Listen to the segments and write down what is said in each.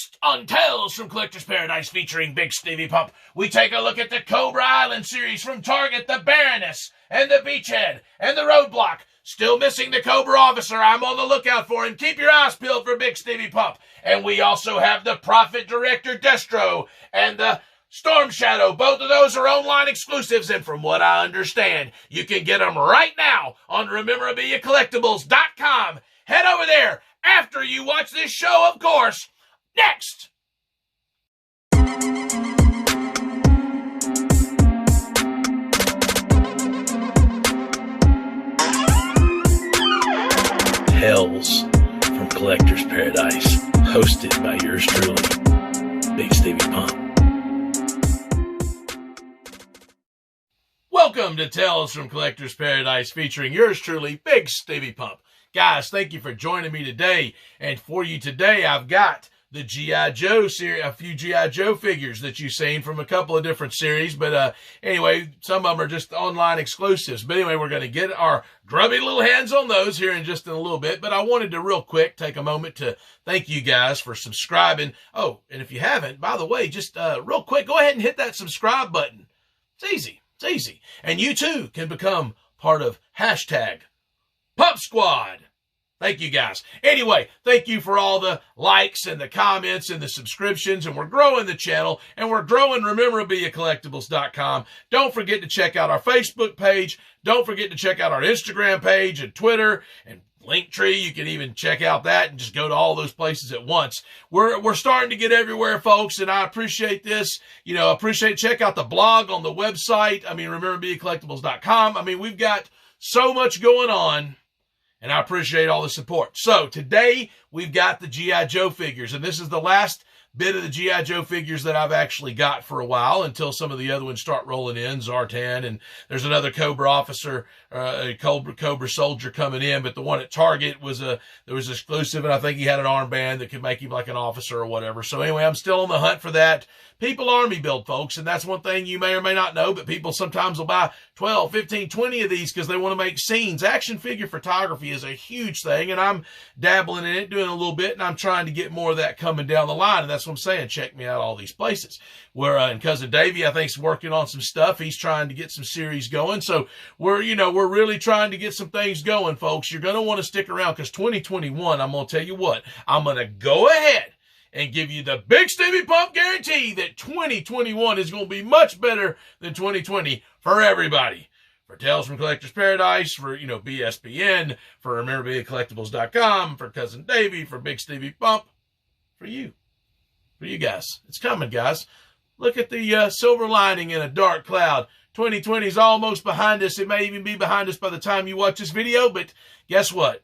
Next on Tales from Collector's Paradise featuring Bigsteviepump, we take a look at the Cobra Island series from Target, the Baroness, and the Beachhead, and the Roadblock. Still missing the Cobra officer. I'm on the lookout for him. Keep your eyes peeled for Bigsteviepump. And we also have the Prophet Director Destro and the Storm Shadow. Both of those are online exclusives, and from what I understand, you can get them right now on RememorabiliaCollectibles.com. Head over there after you watch this show, of course. Next! Tales from Collector's Paradise, hosted by yours truly, Bigsteviepump. Welcome to Tales from Collector's Paradise, featuring yours truly, Bigsteviepump. Guys, thank you for joining me today. And for you today, I've got the G.I. Joe series, a few G.I. Joe figures that you've seen from a couple of different series. But anyway, some of them are just online exclusives. But anyway, we're going to get our grubby little hands on those here in just a little bit. But I wanted to real quick take a moment to thank you guys for subscribing. Oh, and if you haven't, by the way, just real quick, go ahead and hit that subscribe button. It's easy. It's easy. And you too can become part of hashtag Pump Squad. Thank you guys. Anyway, thank you for all the likes and the comments and the subscriptions. And we're growing the channel, and we're growing RememorabiliaCollectibles.com. Don't forget to check out our Facebook page. Don't forget to check out our Instagram page and Twitter and Linktree. You can even check out that and just go to all those places at once. We're starting to get everywhere, folks, and I appreciate this. You know, check out the blog on the website. I mean, RememorabiliaCollectibles.com. I mean, we've got so much going on, and I appreciate all the support. So today we've got the G.I. Joe figures, and this is the last bit of the G.I. Joe figures that I've actually got for a while until some of the other ones start rolling in, Zartan, and there's another Cobra officer, a Cobra soldier coming in, but the one at Target was exclusive, and I think he had an armband that could make him like an officer or whatever. So anyway, I'm still on the hunt for that. People army build, folks, and that's one thing you may or may not know, but people sometimes will buy 12, 15, 20 of these because they want to make scenes. Action figure photography is a huge thing, and I'm dabbling in it, doing a little bit, and I'm trying to get more of that coming down the line, and that's what I'm saying. Check me out all these places. Where and Cousin Davey, I think, is working on some stuff. He's trying to get some series going, so we're really trying to get some things going, folks. You're going to want to stick around because 2021, I'm going to tell you what, I'm going to go ahead and give you the Bigsteviepump guarantee that 2021 is going to be much better than 2020 for everybody. For Tales from Collector's Paradise, for, BSPN, for RememorabiliaCollectibles.com, for Cousin Davey, for Bigsteviepump, for you. For you guys. It's coming, guys. Look at the silver lining in a dark cloud. 2020 is almost behind us. It may even be behind us by the time you watch this video, but guess what?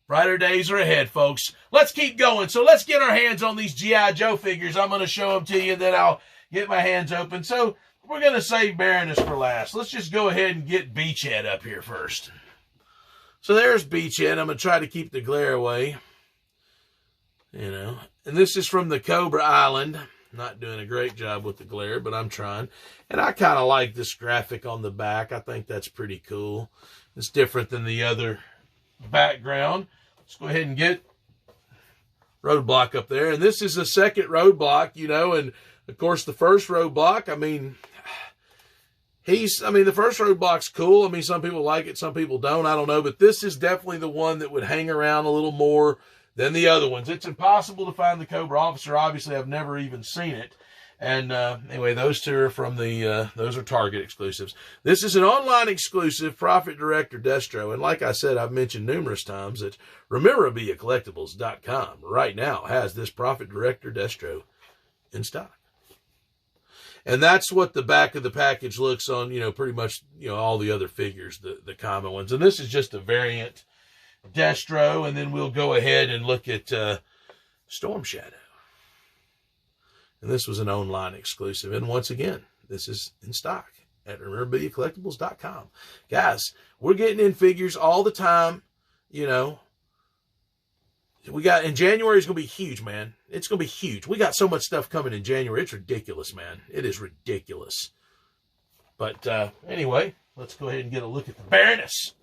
Brighter days are ahead, folks. Let's keep going. So let's get our hands on these G.I. Joe figures. I'm going to show them to you, then I'll get my hands open. So we're going to save Baroness for last. Let's just go ahead and get Beachhead up here first. So there's Beachhead. I'm going to try to keep the glare away. And this is from the Cobra Island. Not doing a great job with the glare, but I'm trying. And I kind of like this graphic on the back. I think that's pretty cool. It's different than the other background. Let's go ahead and get Roadblock up there. And this is the second Roadblock, and of course the first Roadblock, the first Roadblock's cool. Some people like it, some people don't. I don't know, but this is definitely the one that would hang around a little more than the other ones. It's impossible to find the Cobra officer. Obviously, I've never even seen it. And anyway, those two are from those are Target exclusives. This is an online exclusive, Prophet Director Destro. And like I said, I've mentioned numerous times that RememorabiliaCollectibles.com right now has this Prophet Director Destro in stock. And that's what the back of the package looks on, pretty much, all the other figures, the common ones. And this is just a variant Destro. And then we'll go ahead and look at Storm Shadow. And this was an online exclusive. And once again, this is in stock at RememorabiliaCollectibles.com. Guys, we're getting in figures all the time. And January is going to be huge, man. It's going to be huge. We got so much stuff coming in January. It's ridiculous, man. It is ridiculous. But anyway, let's go ahead and get a look at the Baroness.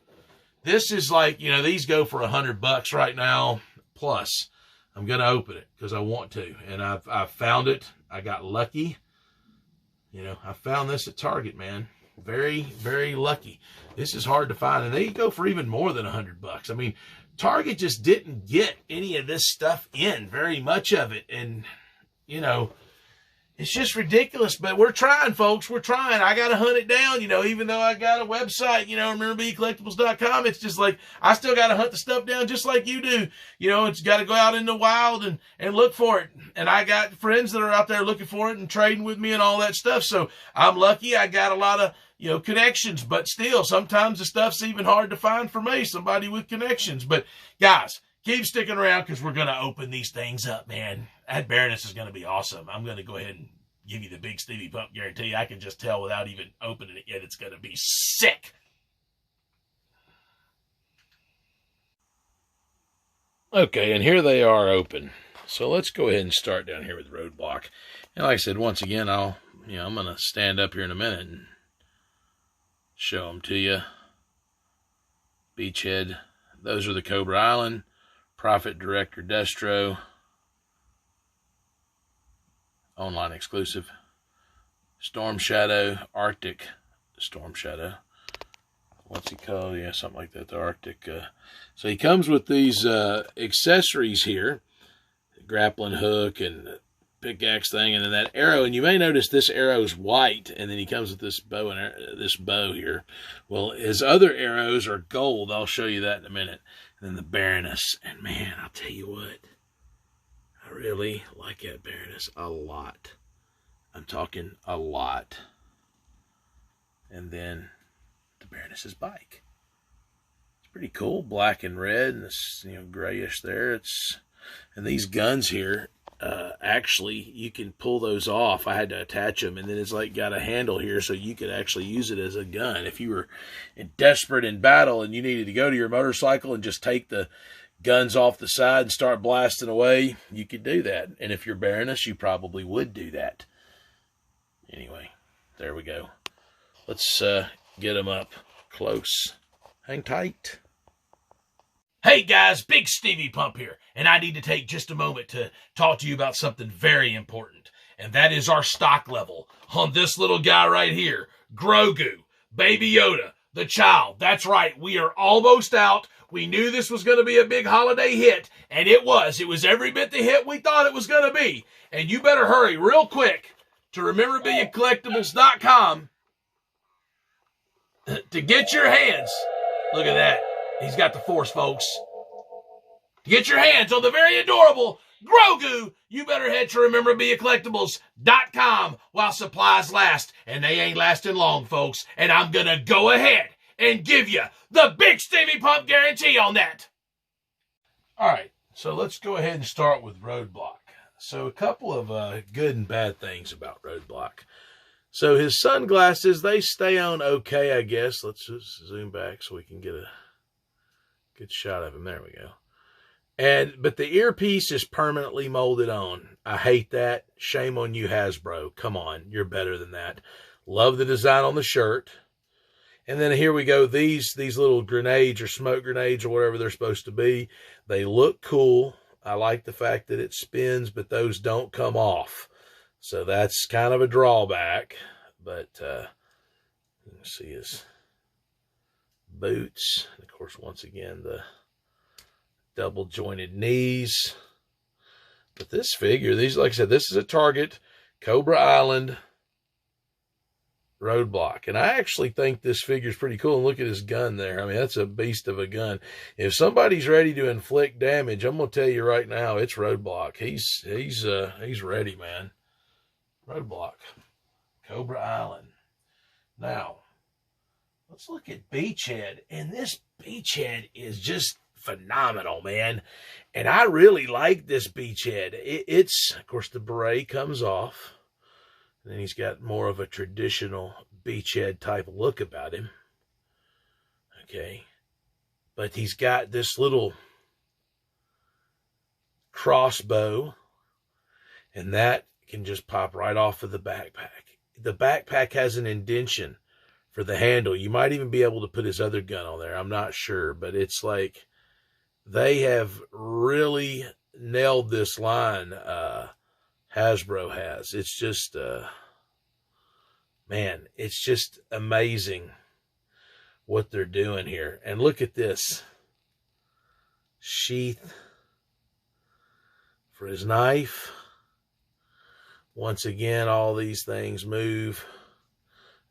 This is like, these go for $100 right now plus. I'm going to open it because I want to. And I've found it. I got lucky. You know, I found this at Target, man. Very, very lucky. This is hard to find. And they go for even more than $100. I mean, Target just didn't get any of this stuff in, very much of it. And, you know, it's just ridiculous. But we're trying, folks. We're trying. I got to hunt it down, you know, even though I got a website, you know, rememberbecollectibles.com. It's just like, I still got to hunt the stuff down just like you do. You know, it's got to go out in the wild and look for it. And I got friends that are out there looking for it and trading with me and all that stuff. So I'm lucky. I got a lot of, you know, connections, but still, sometimes the stuff's even hard to find for me, somebody with connections. But guys, keep sticking around because we're going to open these things up, man. That Baroness is going to be awesome. I'm going to go ahead and give you the big Stevie Pump guarantee. I can just tell without even opening it yet, it's going to be sick. Okay, and here they are open. So let's go ahead and start down here with Roadblock. And like I said, once again, I'm going to stand up here in a minute and show them to you. Beachhead. Those are the Cobra Island. Profit Director Destro. Online exclusive. Storm Shadow. Arctic Storm Shadow. What's he called? Yeah, something like that. The Arctic. So he comes with these accessories here. Grappling hook and pickaxe thing, and then that arrow. And you may notice this arrow is white, and then he comes with this bow and this bow here. Well, his other arrows are gold. I'll show you that in a minute. And then the Baroness, and man, I'll tell you what, I really like that Baroness a lot. I'm talking a lot. And then the Baroness's bike. It's pretty cool, black and red, and this, you know, grayish there. And these guns here. Actually, you can pull those off. I had to attach them, and then it's like got a handle here so you could actually use it as a gun. If you were desperate in battle and you needed to go to your motorcycle and just take the guns off the side and start blasting away, you could do that. And if you're Baroness, you probably would do that. Anyway, there we go. Let's get them up close. Hang tight. Hey guys, Big Stevie Pump here, and I need to take just a moment to talk to you about something very important, and that is our stock level on this little guy right here, Grogu, Baby Yoda, the child. That's right, we are almost out. We knew this was going to be a big holiday hit, and it was. It was every bit the hit we thought it was going to be, and you better hurry real quick to rememberbecollectibles.com to get your hands. Look at that. He's got the force, folks. To get your hands on the very adorable Grogu, you better head to rememberbecollectibles.com while supplies last. And they ain't lasting long, folks. And I'm going to go ahead and give you the Big Stevie Pump guarantee on that. All right, so let's go ahead and start with Roadblock. So a couple of good and bad things about Roadblock. So his sunglasses, they stay on okay, I guess. Let's just zoom back so we can get a good shot of him. There we go. But the earpiece is permanently molded on. I hate that. Shame on you, Hasbro. Come on, you're better than that. Love the design on the shirt. And then here we go. These little grenades or smoke grenades or whatever they're supposed to be. They look cool. I like the fact that it spins, but those don't come off. So that's kind of a drawback. But you can see his boots. And of course, once again, the double jointed knees. But this figure, these, like I said, this is a Target Cobra Island Roadblock. And I actually think this figure is pretty cool. And look at his gun there. I mean, that's a beast of a gun. If somebody's ready to inflict damage, I'm going to tell you right now, it's Roadblock. He's ready, man. Roadblock. Cobra Island. Now, let's look at Beachhead. And this Beachhead is just phenomenal, man. And I really like this Beachhead. It's, of course, the beret comes off. And then he's got more of a traditional Beachhead type look about him. Okay. But he's got this little crossbow. And that can just pop right off of the backpack. The backpack has an indentation for the handle. You might even be able to put his other gun on there. I'm not sure. But it's like they have really nailed this line. Hasbro has. It's just, man, it's just amazing what they're doing here. And look at this sheath for his knife. Once again, all these things move.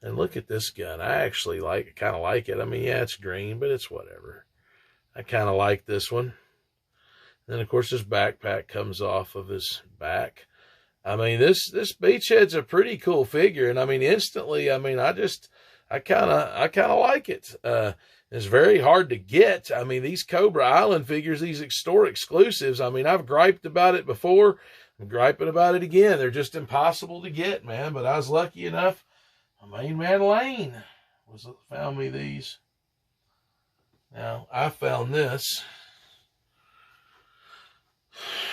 And look at this gun. I actually kind of like it. I mean, yeah, it's green, but it's whatever. I kind of like this one. Then, of course, his backpack comes off of his back. I mean, this Beachhead's a pretty cool figure. And, I mean, instantly, I mean, I kind of like it. It's very hard to get. I mean, these Cobra Island figures, these store exclusives, I mean, I've griped about it before. I'm griping about it again. They're just impossible to get, man. But I was lucky enough. My main man Lane found me these. Now, I found this.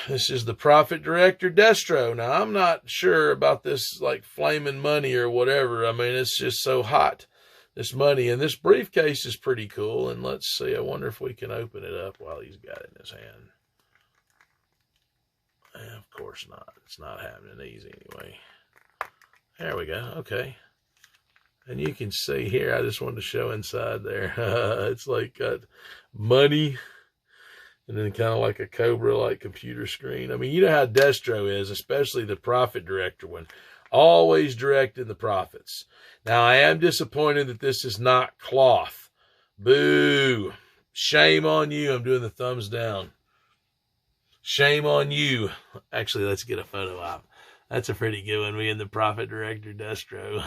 This is the Profit Director Destro. Now, I'm not sure about this, like, flaming money or whatever. I mean, it's just so hot, this money. And this briefcase is pretty cool. And let's see. I wonder if we can open it up while he's got it in his hand. Of course not. It's not happening easy anyway. There we go. Okay. And you can see here, I just wanted to show inside there. It's like got money and then kind of like a Cobra-like computer screen. I mean, you know how Destro is, especially the Profit Director one. Always directing the profits. Now, I am disappointed that this is not cloth. Boo. Shame on you. I'm doing the thumbs down. Shame on you. Actually, let's get a photo op. That's a pretty good one. Me and the Profit Director Destro.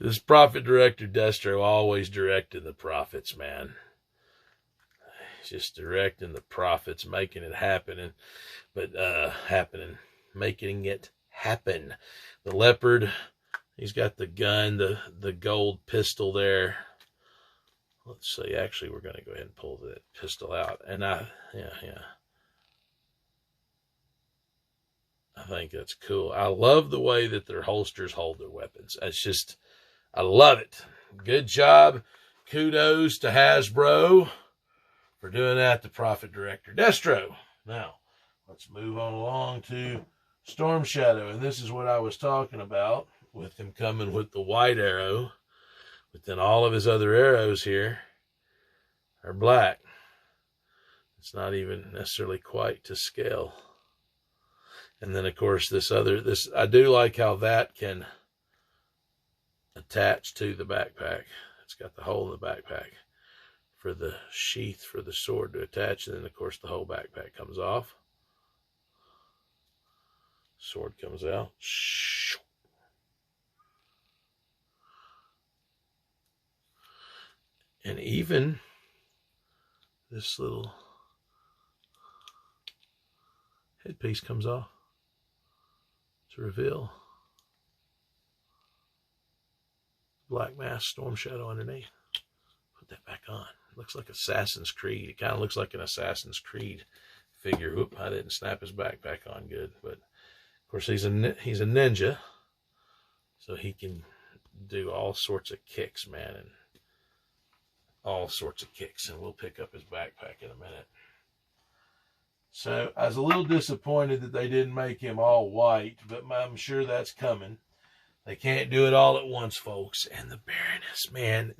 This Profit Director Destro always directing the profits, man. Just directing the profits, making it happen, making it happen. The Leopard, he's got the gun, the gold pistol there. Let's see. Actually, we're going to go ahead and pull that pistol out. And I think that's cool. I love the way that their holsters hold their weapons. It's just, I love it. Good job. Kudos to Hasbro for doing that, the Profit Director Destro. Now, let's move on along to Storm Shadow. And this is what I was talking about with him coming with the white arrow. But then all of his other arrows here are black. It's not even necessarily quite to scale. And then, of course, I do like how that can attach to the backpack. It's got the hole in the backpack for the sheath for the sword to attach. And then, of course, the whole backpack comes off. Sword comes out. And even this little headpiece comes off to reveal black mask Storm Shadow underneath. Put that back on. Looks like Assassin's Creed. It kind of looks like an Assassin's Creed figure. Whoop, I didn't snap his backpack on good. But, of course, he's a ninja. So he can do all sorts of kicks, man. And all sorts of kicks. And we'll pick up his backpack in a minute. So I was a little disappointed that they didn't make him all white, but I'm sure that's coming. They can't do it all at once, folks. And the Baroness, man,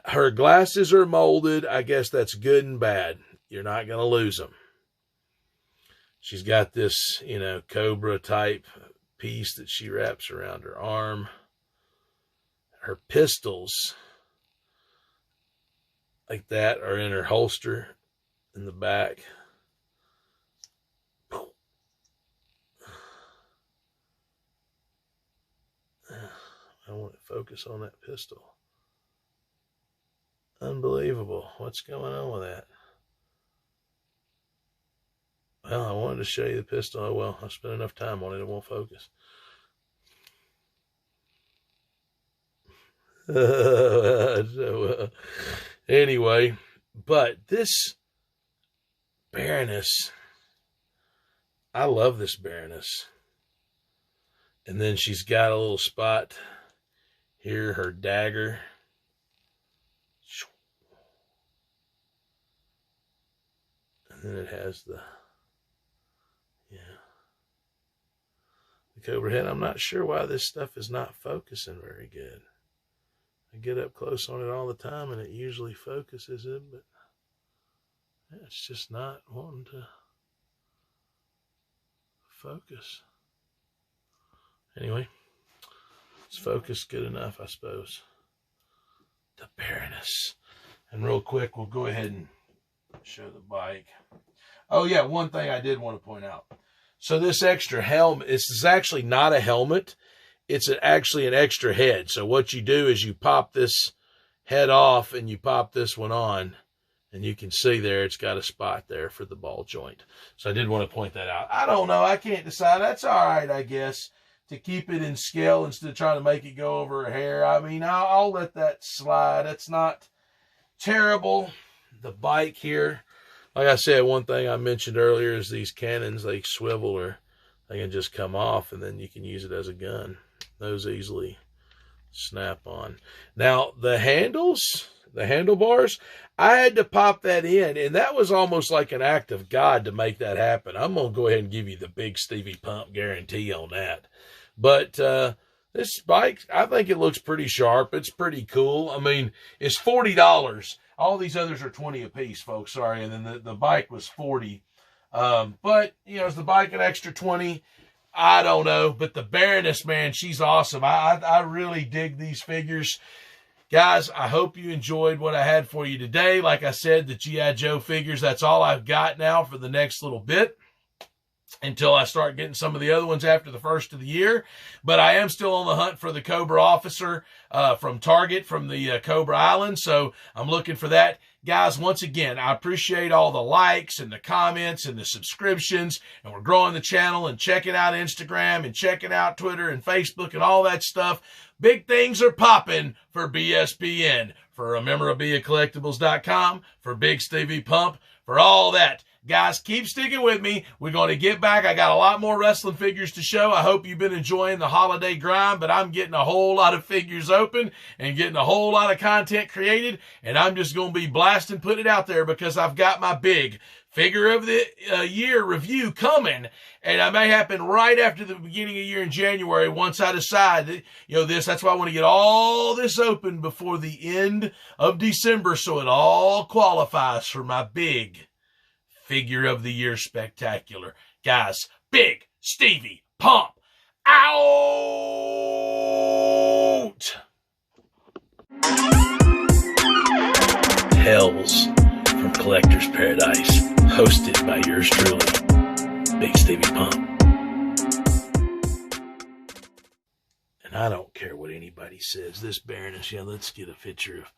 her glasses are molded. I guess that's good and bad. You're not going to lose them. She's got this, Cobra type piece that she wraps around her arm. Her pistols, like that, are in her holster in the back. I want to focus on that pistol. Unbelievable. What's going on with that? Well, I wanted to show you the pistol. Oh, well, I spent enough time on it. It won't focus. Anyway, but this Baroness, I love this Baroness. And then she's got a little spot here, her dagger. And it has the Cobra head. I'm not sure why this stuff is not focusing very good. I get up close on it all the time and it usually focuses it, but it's just not wanting to focus. Anyway, it's focused good enough, I suppose. The Baroness. And real quick, we'll go ahead and show the bike. Oh yeah, one thing I did want to point out. So this extra helmet, this is actually not a helmet. It's actually an extra head. So what you do is you pop this head off and you pop this one on. And you can see there, it's got a spot there for the ball joint. So I did want to point that out. I don't know. I can't decide. That's all right, I guess, to keep it in scale instead of trying to make it go over her hair. I mean, I'll let that slide. It's not terrible. The bike here. Like I said, one thing I mentioned earlier is these cannons, they swivel or they can just come off and then you can use it as a gun. Those easily snap on. Now, the handlebars, I had to pop that in, and that was almost like an act of God to make that happen. I'm going to go ahead and give you the Bigsteviepump guarantee on that. But this bike, I think it looks pretty sharp. It's pretty cool. I mean, it's $40. All these others are 20 a piece, folks. Sorry. And then the bike was 40. But, you know, is the bike an extra 20? I don't know. But the Baroness, man, she's awesome. I really dig these figures. Guys, I hope you enjoyed what I had for you today. Like I said, the G.I. Joe figures, that's all I've got now for the next little bit, until I start getting some of the other ones after the first of the year. But I am still on the hunt for the Cobra officer from Target, from the Cobra Island. So I'm looking for that. Guys, once again, I appreciate all the likes and the comments and the subscriptions. And we're growing the channel and checking out Instagram and checking out Twitter and Facebook and all that stuff. Big things are popping for BSPN, for memorabiliacollectibles.com, for Bigsteviepump, for all that. Guys, keep sticking with me. We're going to get back. I got a lot more wrestling figures to show. I hope you've been enjoying the holiday grind, but I'm getting a whole lot of figures open and getting a whole lot of content created, and I'm just going to be blasting, putting it out there because I've got my big figure of the year review coming, and it may happen right after the beginning of the year in January once I decide that, that's why I want to get all this open before the end of December so it all qualifies for my big figure of the year spectacular. Guys, Bigsteviepump out! Hells from Collector's Paradise, hosted by yours truly, Bigsteviepump. And I don't care what anybody says. This Baroness, let's get a picture of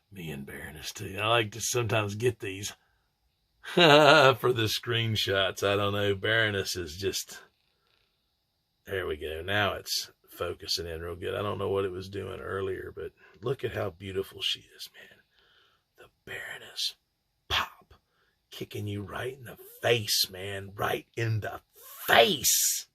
me and Baroness too. I like to sometimes get these for the screenshots. I don't know. Baroness is just, there we go. Now it's focusing in real good. I don't know what it was doing earlier, but look at how beautiful she is, man. The Baroness. Pop. Kicking you right in the face, man. Right in the face.